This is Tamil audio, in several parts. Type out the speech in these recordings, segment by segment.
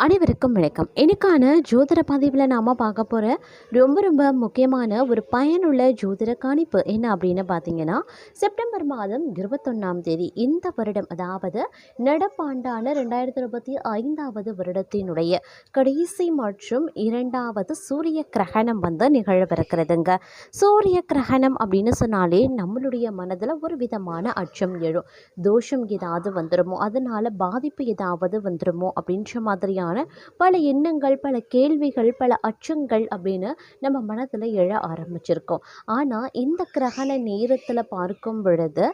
அனைவருக்கும் வணக்கம். இன்னைக்கான ஜோதிட பதிவில் நாம் பார்க்க போகிற ரொம்ப முக்கியமான ஒரு பயனுள்ள ஜோதிட கணிப்பு என்ன அப்படின்னு பார்த்தீங்கன்னா, செப்டம்பர் மாதம் 21ஆம் தேதி இந்த வருடம், அதாவது நடப்பாண்டான 2025வது வருடத்தினுடைய கடைசி மற்றும் இரண்டாவது சூரிய கிரகணம் நிகழவிருக்கிறதுங்க. சூரிய கிரகணம் அப்படின்னு சொன்னாலே நம்மளுடைய மனதில் ஒரு விதமான அச்சம் எழும். தோஷம் ஏதாவது வந்துடுமோ, அதனால பாதிப்பு ஏதாவது வந்துடுமோ அப்படின்ற மாதிரியான பல எண்ணங்கள், பல கேள்விகள், பல அச்சங்கள் அப்படின்னு நம்ம மனதில் எழ ஆரம்பிச்சிருக்கோம். ஆனால் இந்த கிரகண நேரத்தில் பார்க்கும் பொழுது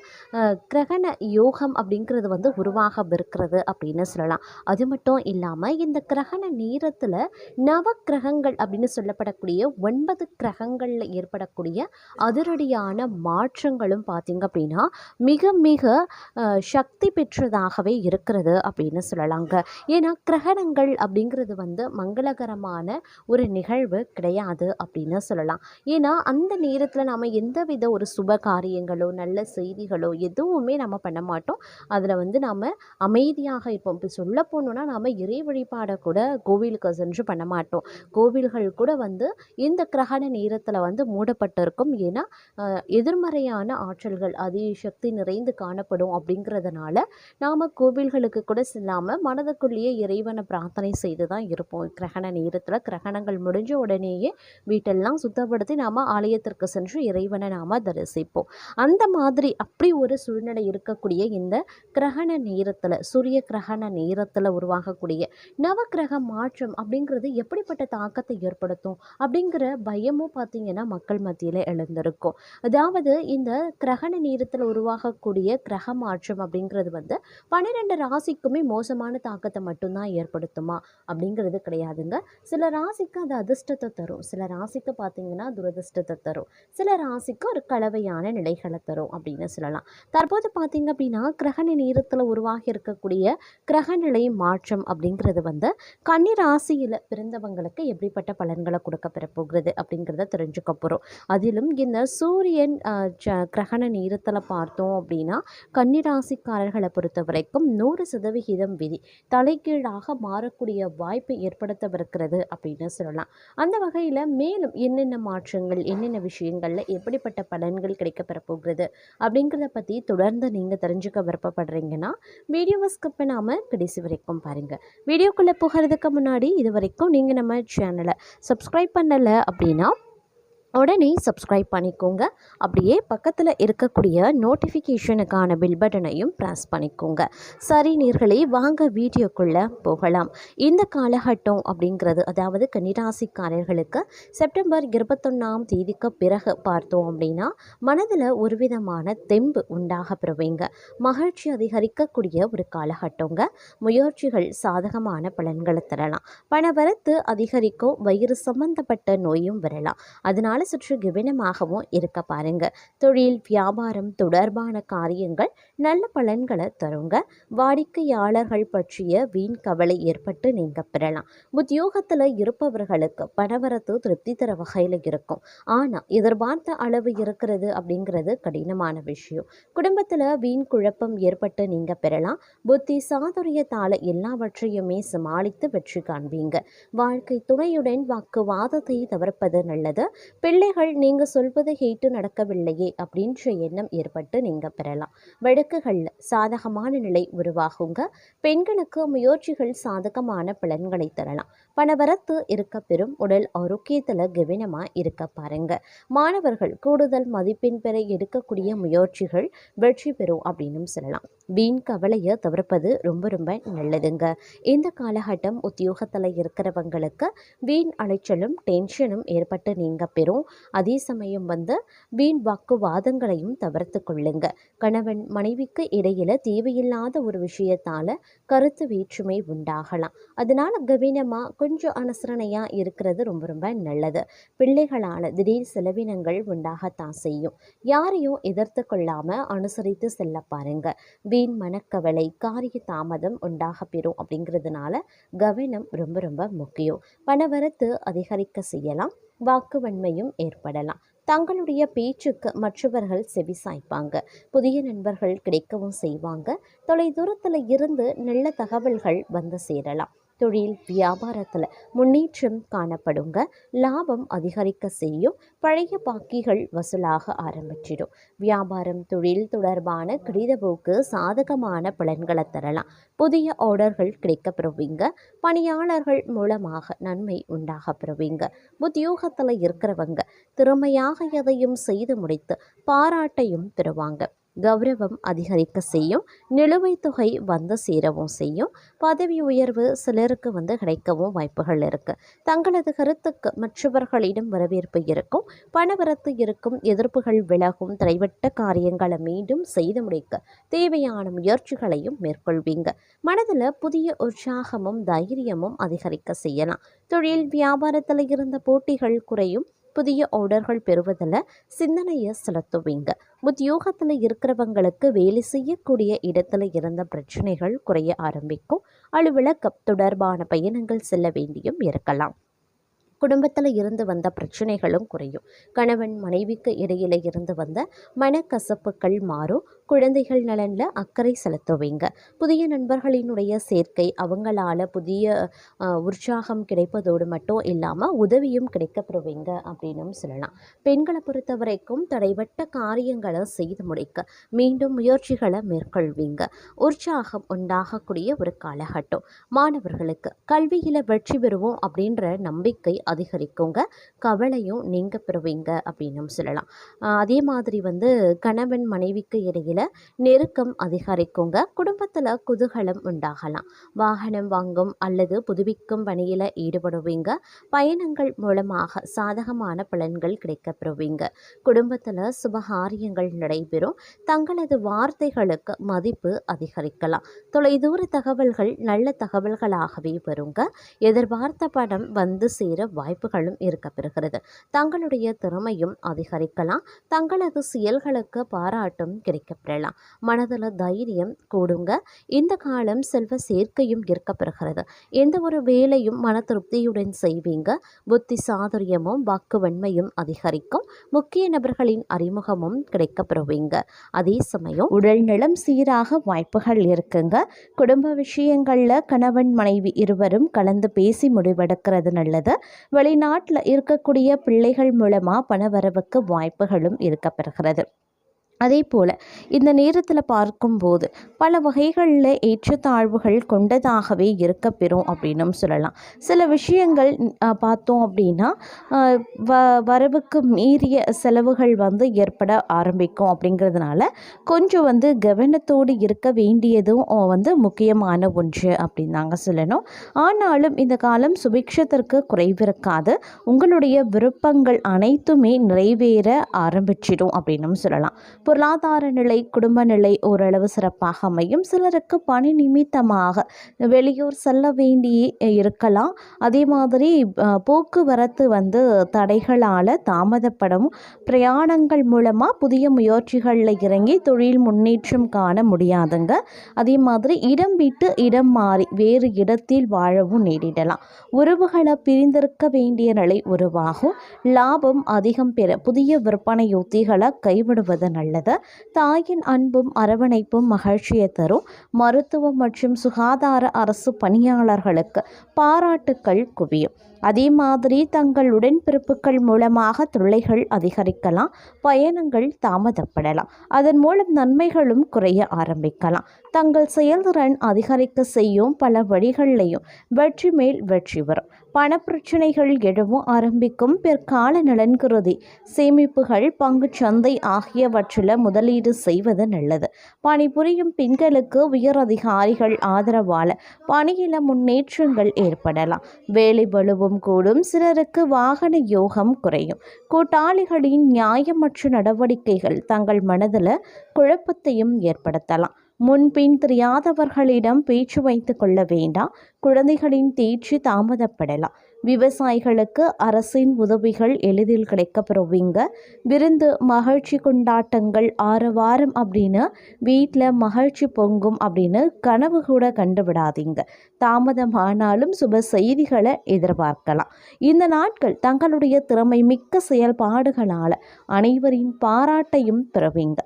கிரகண யோகம் அப்படிங்கிறது உருவாகவிருக்கிறது அப்படின்னு சொல்லலாம். அது மட்டும் இல்லாமல் இந்த கிரகண நேரத்தில் நவ கிரகங்கள் அப்படின்னு சொல்லப்படக்கூடிய 9 கிரகங்களில் ஏற்படக்கூடிய அதிரடியான மாற்றங்களும் பார்த்திங்க அப்படின்னா மிக மிக சக்தி பெற்றதாகவே இருக்கிறது அப்படின்னு சொல்லலாங்க. ஏன்னா கிரகணங்கள் அப்படிங்கிறது மங்களகரமான ஒரு நிகழ்வு கிடையாது அப்படின்னு சொல்லலாம். ஏன்னா அந்த நேரத்தில் நாம் எந்தவித ஒரு சுப காரியங்களோ நல்ல செய்திகளோ எதுவுமே நம்ம பண்ண மாட்டோம். அதில் நாம் அமைதியாக இருப்போம். இப்போ சொல்ல போனோம்னா நாம் இறை வழிபாடை கூட கோவிலுக்கு சென்று பண்ண மாட்டோம். கோவில்கள் கூட இந்த கிரகண நேரத்தில் மூடப்பட்டிருக்கும். ஏன்னா எதிர்மறையான ஆற்றல்கள் அதிசக்தி நிறைந்து காணப்படும். அப்படிங்கிறதுனால நாம் கோவில்களுக்கு கூட செல்லாமல் மனதுக்குள்ளேயே இறைவனை பிரார்த்தனை செய்து தான் இருப்போம். கிரகண நேரத்தில் கிரகணங்கள் முடிஞ்ச உடனேயே வீட்டெல்லாம் சுத்தப்படுத்தி நாம் ஆலயத்திற்கு சென்று இறைவனை நாம் தரிசிப்போம். அந்த மாதிரி அப்படி ஒரு சூழ்நிலை இருக்கக்கூடிய இந்த கிரகண நேரத்தில், சூரிய கிரகண நேரத்தில் உருவாகக்கூடிய நவக்கிரக மாற்றம் அப்படிங்கிறது எப்படிப்பட்ட தாக்கத்தை ஏற்படுத்தும் அப்படிங்கிற பயமும் பார்த்திங்கன்னா மக்கள் மத்தியில் எழுந்திருக்கும். அதாவது இந்த கிரகண நேரத்தில் உருவாகக்கூடிய கிரக மாற்றம் அப்படிங்கிறது 12 ராசிக்குமே மோசமான தாக்கத்தை மட்டும்தான் ஏற்படுத்துமா அப்படிங்கிறது கிடையாதுங்க. சில ராசிக்கு அது அதிர்ஷ்டத்தை தரும், சில ராசிக்கு பார்த்திங்கன்னா துரதிர்ஷ்டத்தை தரும், சில ராசிக்கு ஒரு கலவையான நிலைகளை தரும் அப்படின்னு சொல்லலாம். தற்போது பார்த்திங்க அப்படின்னா கிரகண நேரத்தில் உருவாகி இருக்கக்கூடிய கிரகநிலை மாற்றம் அப்படிங்கிறது கன்னி ராசியில் பிறந்தவங்களுக்கு எப்படிப்பட்ட பலன்களை கொடுக்க பெறப்போகிறது அப்படிங்கிறத தெரிஞ்சுக்க போகிறோம். அதிலும் இந்த சூரியன் கிரகண நேரத்தில் பார்த்தோம் அப்படின்னா கன்னிராசிக்காரர்களை பொறுத்த வரைக்கும் 100% விதி தலைகீழாக மாறக்கூடிய வாய்ப்பை ஏற்படுத்தவிருக்கிறது அப்படின்னு சொல்லலாம். அந்த வகையில் மேலும் என்னென்ன மாற்றங்கள், என்னென்ன விஷயங்களில் எப்படிப்பட்ட பலன்கள் கிடைக்கப்பெற போகிறது அப்படிங்கிறத பற்றி தொடர்ந்து நீங்கள் தெரிஞ்சுக்க விருப்பப்படுறீங்கன்னா வீடியோவை ஸ்கிப் பண்ணாமல் கடைசி வரைக்கும் பாருங்கள். வீடியோக்குள்ளே போகிறதுக்கு முன்னாடி இது வரைக்கும் நீங்கள் நம்ம சேனலை சப்ஸ்கிரைப் பண்ணலை அப்படின்னா உடனே சப்ஸ்கிரைப் பண்ணிக்கோங்க. அப்படியே பக்கத்தில் இருக்கக்கூடிய நோட்டிஃபிகேஷனுக்கான பில் பட்டனையும் ப்ரெஸ் பண்ணிக்கோங்க. சரி நேயர்களே, வாங்க வீடியோக்குள்ளே போகலாம். இந்த காலகட்டம் அப்படிங்கிறது, அதாவது கன்னிராசிக்காரர்களுக்கு செப்டம்பர் 21ஆம் தேதிக்கு பிறகு பார்த்தோம் அப்படின்னா மனதில் ஒரு விதமான தெம்பு உண்டாக பெறுவீங்க. மகிழ்ச்சி அதிகரிக்கக்கூடிய ஒரு காலகட்டங்க. முயற்சிகள் சாதகமான பலன்களை தரலாம். பணவரத்து அதிகரிக்கும். வயிறு சம்பந்தப்பட்ட நோயும் வரலாம். அதனால சற்று கவனமாகவும் இருக்க பாருங்க. தொழில் வியாபாரம் தொடர்பான காரியங்கள் நல்ல பலன்களை தருங்க. வாடிக்கையாளர்கள் பற்றிய வீண் கவலை ஏற்பட்டு நீங்க பெறலாம். உத்தியோகத்தில் இருப்பவர்களுக்கு பணவரத்து திருப்தி தர வகையில் இருக்கும். ஆனால் எதிர்பார்த்த அளவு இருக்கிறது அப்படிங்கிறது கடினமான விஷயம். குடும்பத்தில் வீண் குழப்பம் ஏற்பட்டு நீங்க பெறலாம். புத்தி சாதுரியத்தால எல்லாவற்றையுமே சமாளித்து வெற்றி காண்பீங்க. வாழ்க்கை துணையுடன் வாக்குவாதத்தை தவிர்ப்பது நல்லது. பிள்ளைகள் நீங்கள் சொல்வதை கேட்டு நடக்கவில்லையே அப்படின்ற எண்ணம் ஏற்பட்டு நீங்கள் பெறலாம். வழக்குகளில் சாதகமான நிலை உருவாகுங்க. பெண்களுக்கு முயற்சிகள் சாதகமான பலன்களை தரலாம். பணவரத்து இருக்க பெறும். உடல் ஆரோக்கியத்தில் கவனமாக இருக்க பாருங்க. மாணவர்கள் கூடுதல் மதிப்பெண் பெற எடுக்கக்கூடிய முயற்சிகள் வெற்றி பெறும் அப்படின்னு சொல்லலாம். வீண் கவலையை தவிர்ப்பது ரொம்ப நல்லதுங்க. இந்த காலகட்டம் உத்தியோகத்தில் இருக்கிறவங்களுக்கு வீண் அலைச்சலும் டென்ஷனும் ஏற்பட்டு நீங்க பெறும். அதே சமயம் வீண் வாக்குவாதங்களையும் தவிர்த்து கொள்ளுங்க. கணவன் மனைவிக்கு இடையில தேவையில்லாத ஒரு விஷயத்தால கருத்து வேற்றுமை உண்டாகலாம். அதனால கவனமா கொஞ்சம் அனுசரணையா இருக்கிறது ரொம்ப நல்லது. பிள்ளைகளால திடீர் செலவினங்கள் உண்டாகத்தான் செய்யும். யாரையும் எதிர்த்து கொள்ளாம அனுசரித்து செல்ல பாருங்க. வீண் மனக்கவலை, காரிய தாமதம் உண்டாக பெறும். அப்படிங்கிறதுனால கவனம் ரொம்ப முக்கியம். பணவரத்து அதிகரிக்க செய்யலாம். வாக்குவன்மையும் ஏற்படலாம். தங்களுடைய பேச்சுக்கு மற்றவர்கள் செவிசாய்ப்பாங்க. புதிய நண்பர்கள் கிடைக்கவும் செய்வாங்க. தொலைதூரத்தில் இருந்து நல்ல தகவல்கள் சேரலாம். தொழில் வியாபாரத்தில் முன்னேற்றம் காணப்படுங்க. லாபம் அதிகரிக்க செய்யும். பழைய பாக்கிகள் வசூலாக ஆரம்பிச்சிடும். வியாபாரம் தொழில் தொடர்பான கடிதப்போக்கு சாதகமான பலன்களை தரலாம். புதிய ஆர்டர்கள் கிடைக்கப்பெறுவீங்க. பணியாளர்கள் மூலமாக நன்மை உண்டாக பெறுவீங்க. உத்தியோகத்தில் இருக்கிறவங்க திறமையாக எதையும் செய்து முடித்து பாராட்டையும் பெறுவாங்க. கௌரவம் அதிகரிக்க செய்யும். நிலுவைத் தொகை வந்து சேரவும் செய்யும். பதவி உயர்வு சிலருக்கு கிடைக்கவும் வாய்ப்புகள் இருக்கு. தங்களது கருத்துக்கு மற்றவர்களிடம் வரவேற்பு இருக்கும். பணவரத்து இருக்கும். எதிர்ப்புகள் விலகும். தடைபட்ட காரியங்களை மீண்டும் செய்து முடிக்க தேவையான முயற்சிகளையும் மேற்கொள்வீங்க. மனதில் புதிய உற்சாகமும் தைரியமும் அதிகரிக்க செய்யலாம். தொழில் வியாபாரத்தில் இருந்த போட்டிகள் குறையும். புதிய ஆர்டர்கள் பெறுவதில் சிந்தனையை செலுத்துவீங்க. உத்தியோகத்தில் இருக்கிறவங்களுக்கு வேலை செய்யக்கூடிய இடத்துல இருந்த பிரச்சனைகள் குறைய ஆரம்பிக்கும். அலுவலகம் தொடர்பான பயணங்கள் செல்ல வேண்டியும் இருக்கலாம். குடும்பத்தில் இருந்து வந்த பிரச்சனைகளும் குறையும். கணவன் மனைவிக்கு இடையில இருந்து வந்த மனக்கசப்புகள் மாறும். குழந்தைகள் நலனில் அக்கறை செலுத்துவீங்க. புதிய நண்பர்களினுடைய சேர்க்கை அவங்களால புதிய உற்சாகம் கிடைப்பதோடு மட்டும் இல்லாமல் உதவியும் கிடைக்கப்பெறுவீங்க அப்படின்னும் சொல்லலாம். பெண்களை பொறுத்த வரைக்கும் தடைபட்ட காரியங்களை செய்து முடிக்க மீண்டும் முயற்சிகளை மேற்கொள்வீங்க. உற்சாகம் உண்டாகக்கூடிய ஒரு காலகட்டம். மாணவர்களுக்கு கல்வியில் வெற்றி பெறுவோம் அப்படின்ற நம்பிக்கை அதிகரிக்குங்க. கவலையும் நீங்க பெறுவீங்க அப்படின்னும் சொல்லலாம். அதே மாதிரி கணவன் மனைவிக்கு இடையில நெருக்கம் அதிகரிக்குங்க. குடும்பத்தில் குதூகலம் உண்டாகலாம். வாகனம் வாங்கும் அல்லது புதுப்பிக்கும் பணியில் ஈடுபடுவீங்க. பயணங்கள் மூலமாக சாதகமான பலன்கள் கிடைக்கப்பெறுவீங்க. குடும்பத்தில் சுபகாரியங்கள் நடைபெறும். தங்களது வார்த்தைகளுக்கு மதிப்பு அதிகரிக்கலாம். தொலைதூர தகவல்கள் நல்ல தகவல்களாகவே வருங்க. எதிர்பார்த்த பணம் வந்து சேர வாய்ப்புகளும் இருக்கப்பெறுகிறது. தங்களுடைய திறமையும் அதிகரிக்கலாம். தங்களது செயல்களுக்கு பாராட்டும் கிடைக்கப்பெறலாம். மனதில் தைரியம் கூடுங்க. இந்த காலம் செல்வ சேர்க்கையும் இருக்கப்பெறுகிறது. எந்த ஒரு வேலையும் மன திருப்தியுடன் செய்வீங்க. புத்தி சாதுரியமும் வாக்குவன்மையும் அதிகரிக்கும். முக்கிய நபர்களின் அறிமுகமும் கிடைக்கப்பெறுவீங்க. அதே சமயம் உடல் நலம் சீராக வாய்ப்புகள் இருக்குங்க. குடும்ப விஷயங்கள்ல கணவன் மனைவி இருவரும் கலந்து பேசி முடிவெடுக்கிறது நல்லது. வெளிநாட்டில் இருக்கக்கூடிய பிள்ளைகள் மூலமாக பணவரவுக்கு வாய்ப்புகளும் இருக்கப்பெறுகிறது. அதே போல் இந்த நேரத்தில் பார்க்கும்போது பல வகைகளில் ஏற்றத்தாழ்வுகள் கொண்டதாகவே இருக்கப்பெறும் அப்படின்னும் சொல்லலாம். சில விஷயங்கள் பார்த்தோம் அப்படின்னா வரவுக்கு மீறிய செலவுகள் ஏற்பட ஆரம்பிக்கும். அப்படிங்கிறதுனால கொஞ்சம் கவனத்தோடு இருக்க வேண்டியதும் முக்கியமான ஒன்று அப்படின்னு நாங்கள் சொல்லணும். ஆனாலும் இந்த காலம் சுபிக்ஷத்திற்கு குறைவிருக்காது. உங்களுடைய விருப்பங்கள் அனைத்துமே நிறைவேற ஆரம்பிச்சிடும் அப்படின்னும் சொல்லலாம். பொருளாதார நிலை குடும்ப நிலை ஓரளவு சிறப்பாக அமையும். சிலருக்கு பணி நிமித்தமாக வெளியூர் செல்ல வேண்டி இருக்கலாம். அதே மாதிரி போக்குவரத்து தடைகளால் தாமதப்படும். பிரயாணங்கள் மூலமாக புதிய முயற்சிகளில் இறங்கி தொழில் முன்னேற்றம் காண முடியாதுங்க. அதே மாதிரி இடம் விட்டு இடம் மாறி வேறு இடத்தில் வாழவும் நேரிடலாம். உறவுகளை பிரிந்திருக்க வேண்டிய நிலை உருவாகும். லாபம் அதிகம் பெற புதிய விற்பனை யுத்திகளை கைவிடுவது நல்லது. தாயின் அன்பும் அரவணைப்பும் மகிழ்ச்சியை தரும். மருத்துவம் மற்றும் சுகாதார அரசு பணியாளர்களுக்கு பாராட்டுக்கள் குவியும். அதே மாதிரி தங்கள் உடன்பிறப்புகள் மூலமாக தொல்லைகள் அதிகரிக்கலாம். பயணங்கள் தாமதப்படலாம். அதன் மூலம் நன்மைகளும் குறைய ஆரம்பிக்கலாம். தங்கள் செயல்திறன் அதிகரிக்க செய்யும் பல வழிகளிலையும் வெற்றி மேல் வெற்றி வரும். பணப்பிரச்சனைகள் எழவும் ஆரம்பிக்கும். பிற்கால நலன் கருதி சேமிப்புகள் பங்குச் சந்தை ஆகியவற்றில் முதலீடு செய்வது நல்லது. பணிபுரியும் பெண்களுக்கு உயர் அதிகாரிகள் ஆதரவால் பணியில முன்னேற்றங்கள் ஏற்படலாம். வேலை பளுவும் கூடும். சிலருக்கு வாகன யோகம் குறையும். கூட்டாளிகளின் நியாயமற்ற நடவடிக்கைகள் தங்கள் மனதில் குழப்பத்தையும் ஏற்படுத்தலாம். முன்பின் தெரியாதவர்களிடம் பேச்சு வைத்து கொள்ள வேண்டாம். குழந்தைகளின் தேர்ச்சி தாமதப்படலாம். விவசாயிகளுக்கு அரசின் உதவிகள் எளிதில் கிடைக்கப்பெறுவீங்க. விருந்து மகிழ்ச்சி கொண்டாட்டங்கள் ஆரவாரம் அப்படின்னு வீட்டில் மகிழ்ச்சி பொங்கும் அப்படின்னு கனவு கூட கண்டுவிடாதீங்க. தாமதமானாலும் சுப செய்திகளை எதிர்பார்க்கலாம். இந்த நாட்கள் தங்களுடைய திறமை மிக்க செயல்பாடுகளால் அனைவரின் பாராட்டையும் பெறுவீங்க.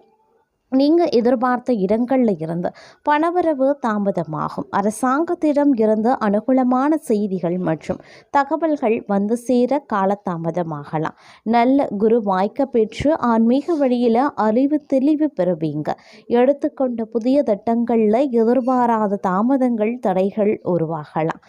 நீங்கள் எதிர்பார்த்த இடங்களில் இருந்து பணவரவு தாமதமாகும். அரசாங்கத்திடம் இருந்து அனுகூலமான செய்திகள் மற்றும் தகவல்கள் வந்து சேர காலதாமதமாகலாம். நல்ல குரு வாய்க்க பெற்று ஆன்மீக வழியில் அறிவு தெளிவு பெறுவீங்க. எடுத்துக்கொண்ட புதிய திட்டங்களில் எதிர்பாராத தாமதங்கள் தடைகள் உருவாகலாம்.